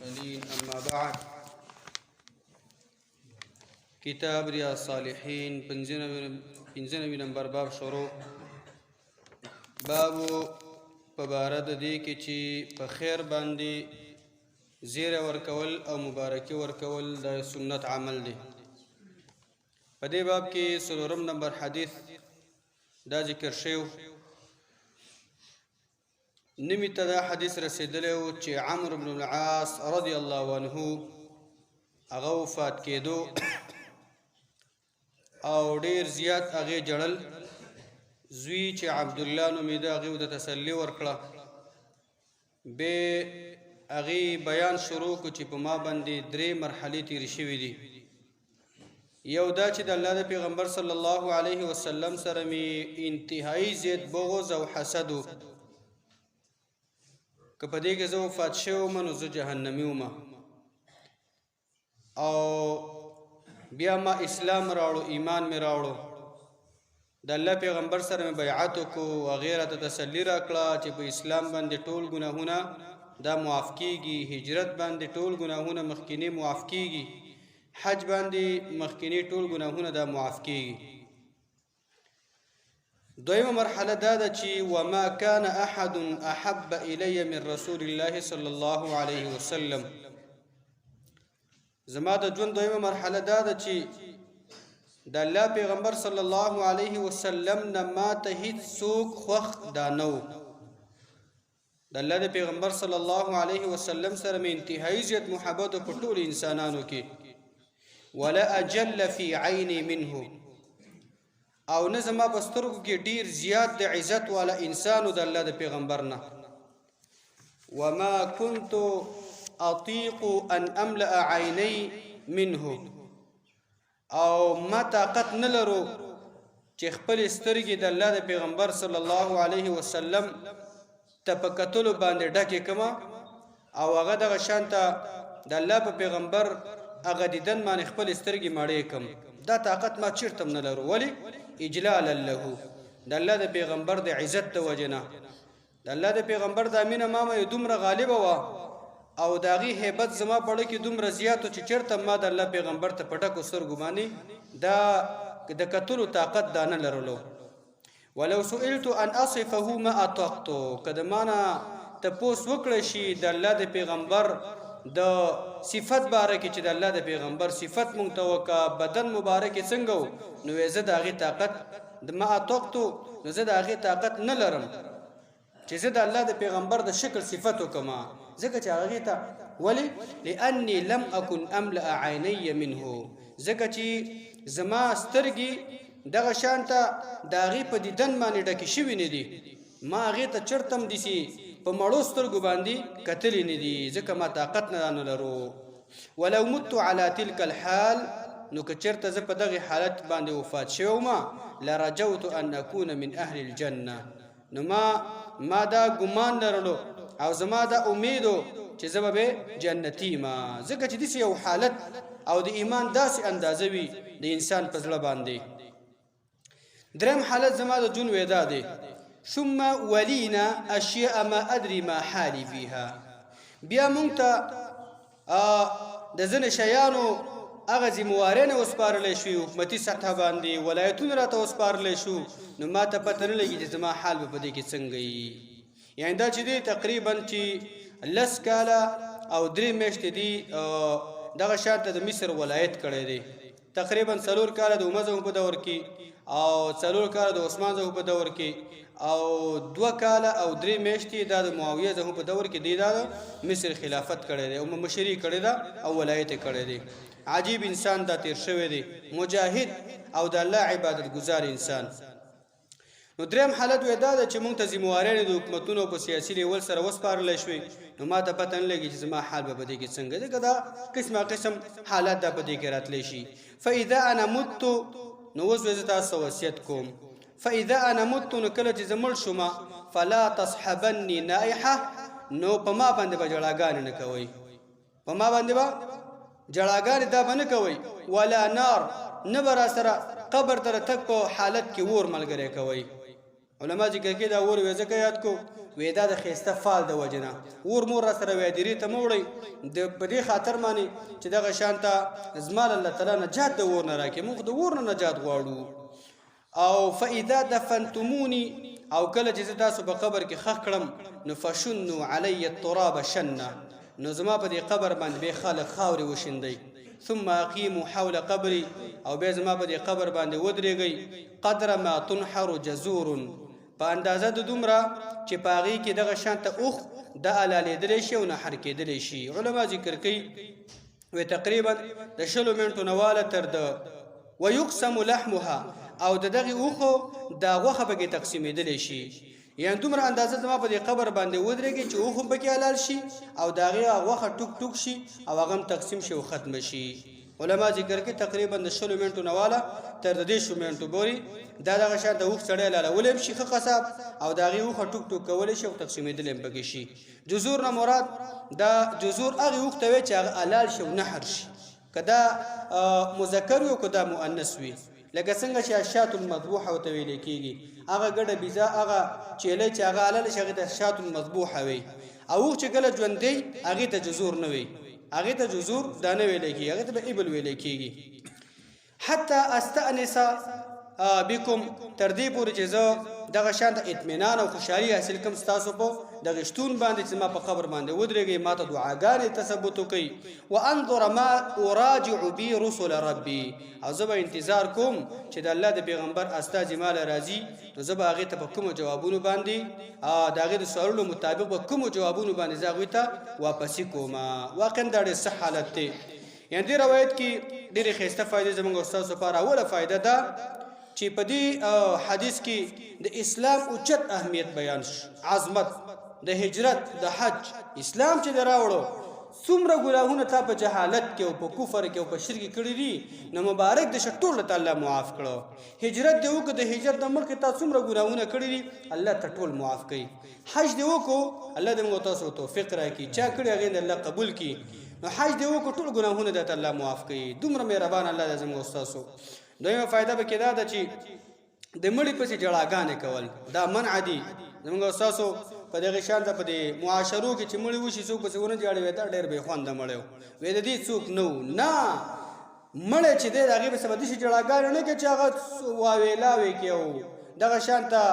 المرسلين أما بعد كتاب رياض الصالحين پنځنوي نمبر باب شروع باب په باره د دې کې چې په خیر باندې زیره ورکول او مبارکي ورکول د سنت عمل دی. په دې باب کې څلورم نمبر حدیث دا ذکر شوی نمی ته دا حدیث رسیدلی و چې عمرو بن العاص رضی الله عنه هغه وفات کېدو او ډیر زیات هغې جړل. زوی چې عبدالله نومېده هغې ورته تسلي ورکړه. بې هغې بیان شروع کړو چې په ما باندې درې مرحلې تېرې شوي دي. یو دا چې د الله د پیغمبر صلی الله علیه وسلم سره مې انتهایی زیات بغض او حسد و که په دې کې زه وفات شوی وم نو زه جهنمي وم. او بیا ما اسلام راوړو، ایمان مې راوړو، د الله پیغمبر سره مې بیعت وکړو، هغې راته تسلي راکړه چې په اسلام باندې ټول ګناهونه دا معاف کېږي، هجرت باندې ټول ګناهونه مخکینی معاف کېږي، حج باندې مخکینی ټول ګناهونه دا معاف کېږي. دویمه مرحله دا ده چې وما كان احد احب الی من رسول الله صلی الله علیه وسلم. زما د ژوند دویمه مرحله دا ده چې د الله پیغمبر صلی الله علیه وسلم نه ماته هیڅ څوک خوښ دا نه و. د الله د پیغمبر صلی الله علیه وسلم سره مې انتهایی زیات محبت په ټولو انسانانو کې. ولا اجل فی عینی منه، او نه زما په سترګو کې ډیر زیات د عزت والا انسانو د الله د پیغمبر نه. وما كنت اطيق ان املا عینی منه، او ما طاقت نه لرو چې خپل سترګې د الله د پیغمبر صلی الله علیه وسلم ته په کتلو باندې ډکې کړم او هغه دغه شانته د الله په پیغمبر هغه دیدن باندې خپل سترګې مړې کړم. دا طاقت ما چیرته هم نه لرو. ولې؟ اجلالا له، د الله د پیغمبر د عزت د وجې نه. د الله د پیغمبر د مینه ما مې دومره غالبه وه او د هغې هیبت زما په زړه کې دومره زیات و چې چېرته ما د الله پیغمبر ته په ډکو سترګو باندې دا د کتلو طاقت دا نه لرلو. ولو سئلت ان اصفه ما اطقتو، که د ما نه تپوس وکړی شي د الله د پیغمبر د صفت باره کې چې د الله د پیغمبر صفت مونږ ته وکړه، بدن مبارک یې څنګه و، نو زه د هغې طاقت د ما اطقتو، نو زه د هغې طاقت نه لرم چې زه د الله د پیغمبر د شکل صفت وکړم، ځکه چې هغې ته. ولې؟ لأني لم أكن أملأ عینی منه، ځکه چې زما سترګې دغه شانته د هغې په دیدن باندې ډکې شوي نه دي. ما هغې ته چېرته هم داسې په مړو سترګو باندې کتلې نه دي، ځکه ما طاقت نه لرو. ولو مت على تلك الحال، نو که چېرته زه په دغې حالت باندې وفات شوی وم لرجوت ان اكون من اهل الجنه، نو ما دا ګمان لرلو او زما دا امید و چې زه به جنتي ما، ځکه چې داسې یو حالت او د ایمان داسې اندازه وي د انسان په زړه باندې. دریم حالت زما د ژوند ویدا دی. ثم ولينا اشیاء ما ادري ما حالي فيها، بیا مونږ ته د ځینې شیانو هغه ذموارۍ نه وسپارلی شوي، حکومتي سطحه باندې ولایتونه راته وسپارلی شو، نو ما ته پته نه لګي چې زما حال به په دې کې څنګه وي. یعنې دا چې دی تقریبا چې 10 کاله او 3 میاشتې دي دغه شانته د مصر ولایت کړی دی. تقریبا 4 کاله د عمر زموږ په دور کې او 4 کاله د عثمان زموږ په دور کې او 2 کاله او 3 میاشتې دا د معاویه زموږ په دور کې دی دا د مصر خلافت کړی دی او مشري کړی ده او ولایت کړی دی. عجیب انسان دا تیر شوی دی، مجاهد او د الله عبادت گزار انسان. نو دریم حالت ودا ده چې مونږ ته ذموارۍ د حکومتونو په سیاسي لیول سره وسپارلی شوي، نو ما ته پته نه لګي چې زما حال به په دې کې څنګه دی، که دا قسمه قسم حالات دا په دې کې راتلی شي. فاذا انا مت، نو اوس زه تاسو وصیت کوم، فاذا انا مت، نو کله چې زه مړ شوم فلا تصحبني نائحه، نو په ما باندې به جړاګانې نه کوئ، په ما باندې به جړاګانې دا به نه کوئ. ولا نار، نه به را سره قبر ته تک په حالت کې اور ملګری کوئ. علما ذکر کې دا اور وې ځکه یاد کو وې دا د ښایسته فال د وجې نه اور مور را سره وایي درې ته مه وړئ په دې خاطر باندې چې دغه شان ته زما الله تعالی نجات د اور نه راکړي موږ د اور نه نجات غواړو او فاذا دفنتموني او کله چې زه تاسو په قبر کې ښخ کړم نو فشنوا علی التراب شنه نو زما په دې قبر باندې به خلک خاورې وشیندئ ثم اقیموا حول قبري او بیا زما په دې قبر باندې ودرېږئ قدر ما تنحر جزور په اندازه د دومره چې په هغې کې دغه شانته اوښ د حلالېدلی شي او نحر کېدلی شي علما ذکر کوي وی تقریبا د 20 منټو نه واله تر د ویقسم لحمها او د دغې اوښو دا غوښه پکې تقسیمېدلی شي یعنې دومره اندازه زما په دې قبر باندې ودرېږي چې اوښ هم پکې حلال شي او د هغې غوښه ټوک ټوک شي او هغه هم تقسیم شي او ختمه شي علما ذکر کوي تقریبا د 20 منټو نه واله تر د 10 منټو پورې دا دغه شان د اوښ سړی حلالولی هم شي ښه قصاب او د هغې اوښه ټوک ټوک کولی شي او تقسیمېدلی هم پکې شي جزور نه مراد دا جزور هغې اوښ ته وی چې هغه حلال شي او نحر شي که دا مذکر وي او که دا مؤنث وي لکه څنګه چې الشات المذبوحه ورته ویلی کېږي هغه ګډه بیزه هغه چیلی چې هغه حلاله شي هغې ته الشات المذبوحه وي او اوښ چې کله ژوندی هغې ته جزور نه وي هغې ته جزور دا نه ویلی کېږي هغې ته به ابل ویلی کېږي حتی استأنس بكم تر دې پورې چې زه دغه شانته اطمینان او خوشحالي حاصل کړم ستاسو په دغه شتون باندې چې ما په قبر باندې ودرېږئ ما ته دعاګانې تثبت وکړئ وانظر ما اراجع بي رسل ربي او زه به انتظار کوم چې د الله د پیغمبر استازي ماله راځي نو زه به هغې ته په کومو جوابونو باندې د هغې د سوالونو مطابق به کومو جوابونو باندې زه هغوی ته واپسي کوم واقعا دا ډېر ښه حالت دی یعنې دې روایت کې ډېرې ښایسته فایدې زموږ استادو لپاره اوله فایده ده چې په دې حدیث کې د اسلام اوچت اهمیت بیان شو عظمت د هجرت د حج اسلام چې د راوړو څومره ګناهونه تا په جهالت کې او په کفر کې او په شرک کړي دي نو مبارک دې شه ټول ته الله معاف کړو هجرت دې وکړه د هجرت د مخکې تا څومره ګناهونه کړي دي الله ته ټول معاف کوي حج دې وکړو الله دې موږ تاسو توفیق راکړي چا کړي هغې الله قبول کړي نو حج دې وکړو ټول ګناهونه دې ته الله معاف کوي دومره مهربان الله دې زموږ استاسو دویمه فایده به کې دا ده چې د مړي پسې جړاګانې کول دا منع دي زموږ استاسو په دغه شان ته په دې معاشرو کې چې مړي وشي څوک پسې ونه جاړي وی دا ډېر بې خونده مړی و وی د دې څوک نه و نه مړی چې دی د هغې پسې به داسې جړاګانې نه کوي چې هغه واویلاوې کې او دغه شان ته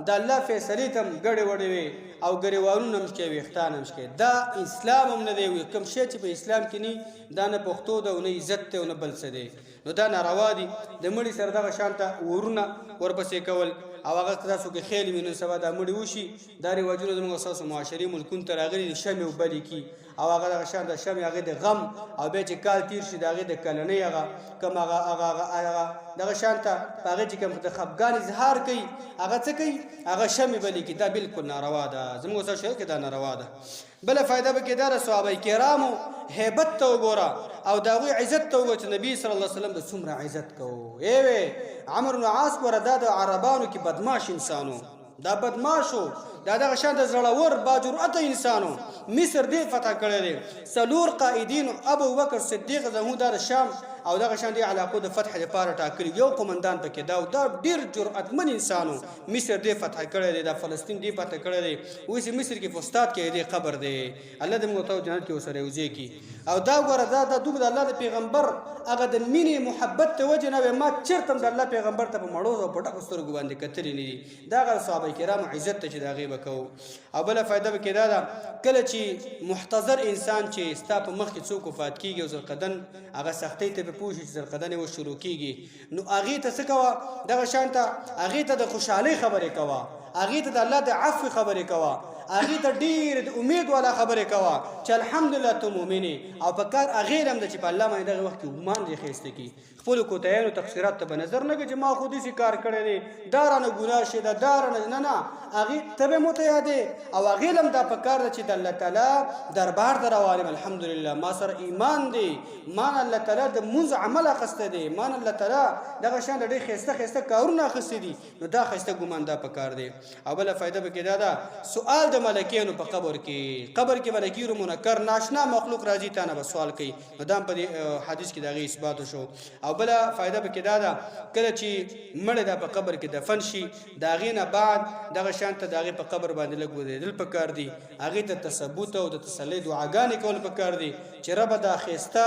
د الله فیصلې ته هم ګډې وډې وي او ګریوانونه هم شکوي ویښتان هم شکوي دا اسلام هم نه دی کوم شی چې په اسلام کې نه دا نه پښتو ده او نه عزت دی او نه بل څه دی نو دا ناروا دي د مړي سره دغه شان ته ورونه ورپسې کول او هغه تاسو کې خیل وي نن سبا دا مړي وشي دا رواجونه زموږ ستاسو معاشري ملکونو ته راغلي دي شمې وبلې کي او هغه دغه شان د شمې هغې د غم او بیا چې کال تیر شي د هغې د کلنۍ هغه کوم هغه دغه شان ته په هغې چې کوم د خفګان اظهار کوي هغه څه کوي هغه شمې بلې کي دا بالکل ناروا ده زموږ ستاسو شریعت کې دا ناروا ده بله فایده به کې دا ده صحابه کرامو هیبت ته وګوره او د هغوی عزت ته وګوره چې نبي صلی الله علیه وسلم د څومره عزت کوو ایوې عمرو بن عاص ګوره دا د عربانو کې بدماش انسانو دا بدماشو دا دغه شان د زړور باجرأته انسانو مصر دې فتح کړی دی 4 قائدین ابو بکر صدیق زموږ دا د شام او دغه شان دې علاقو د فتح لپاره ټاکلي یو قومندان پکې دا ډېر جرأتمن انسانو مصر دې فتح کړی دی دا فلسطین دې فتح کړی دی اوس مصر کې فستاد کې دې قبر دی الله دې موږ ته جنت کې وسره یوځای کړي او دا ګوره دا دوی د الله د پیغمبر هغه د مینې محبت ته وجه نه وي ما چېرته هم د الله پیغمبر ته په مړو او په ډکو سترګو باندې کتلي نه دي دا هغه صحابه کرامو عزت ته چې د هغې به کوو او بله فایده به کې دا ده کله چې محتضر انسان چې ستا په مخ کې څوک وفات کېږي او زرقدن هغه سختۍ ته پې پوه شي چې زرقدن یې شروع کېږي نو هغې ته څه کوه دغه شان ته هغې ته د خوشحالۍ خبرې کوه هغې ته د الله د عفو خبرې کوه هغې ته ډېرې د امید والا خبرې کوه چې الحمدلله ته مؤمنې او په کار هغې هم ده چې په الله باندې دغه وخت کې ګمان دې ښایسته کړي خپلو کوتاهیانو تقصیراتو ته به نظر نه کوي چې ما خو داسې کار کړی دی دا رانه ګناه شي دا رانه نه هغې ته به مو ته یادې او هغې هم دا په کار ده چې د الله تعالی دربار ته روان یم الحمدلله ما سره ایمان دی ما نه الله تعالی د مونځ عمل اخیستی دی ما نه الله تعالی دغه شان د ډېر ښایسته ښایسته کارونه اخیستي دي نو دا ښایسته ګمان دا په کار دی او بله فایده به کې دا ده سؤال د د ملکینو په قبر کې ملکینو منکر ناشنا مخلوق راځي تا نه به سوال کوي. نو دا په دې حدیث کې د هغې اثبات شو. او بله فایده پکې دا ده کله چې مړی دا په قبر کې دفن شي د هغې نه بعد دغه شان ته د هغې په قبر باندې لږ ودرېدل پکار دي، هغې ته تثبت او د تسلۍ دعاګانې کول پکار دي چې ربه دا ښایسته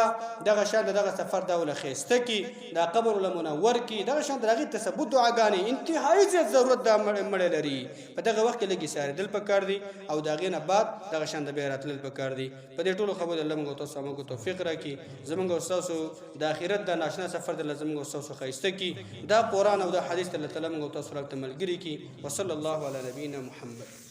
دغه شان د دغه سفر دا وله ښایسته کړي، دا قبر وله منور کړي، دغه شان د هغې تثبت دعاګانې انتهایي زیات ضرورت دا مړی لري. په دغه وخت کې لږ ایسارېدل پکار دي او د هغې نه بعد دغه شان د بیا راتلل پکار دي. په دې ټولو خبرو الله موږ او تاسو موږ توفیق راکړي، زموږ او ستاسو د آخرت د ناشنا سفر د الله زموږ او ستاسو ښایسته کړي، دا قرآن او دا حدیث الله تعالی موږ او تاسو راته ملګري کړي. وصلی الله علی نبینا محمد.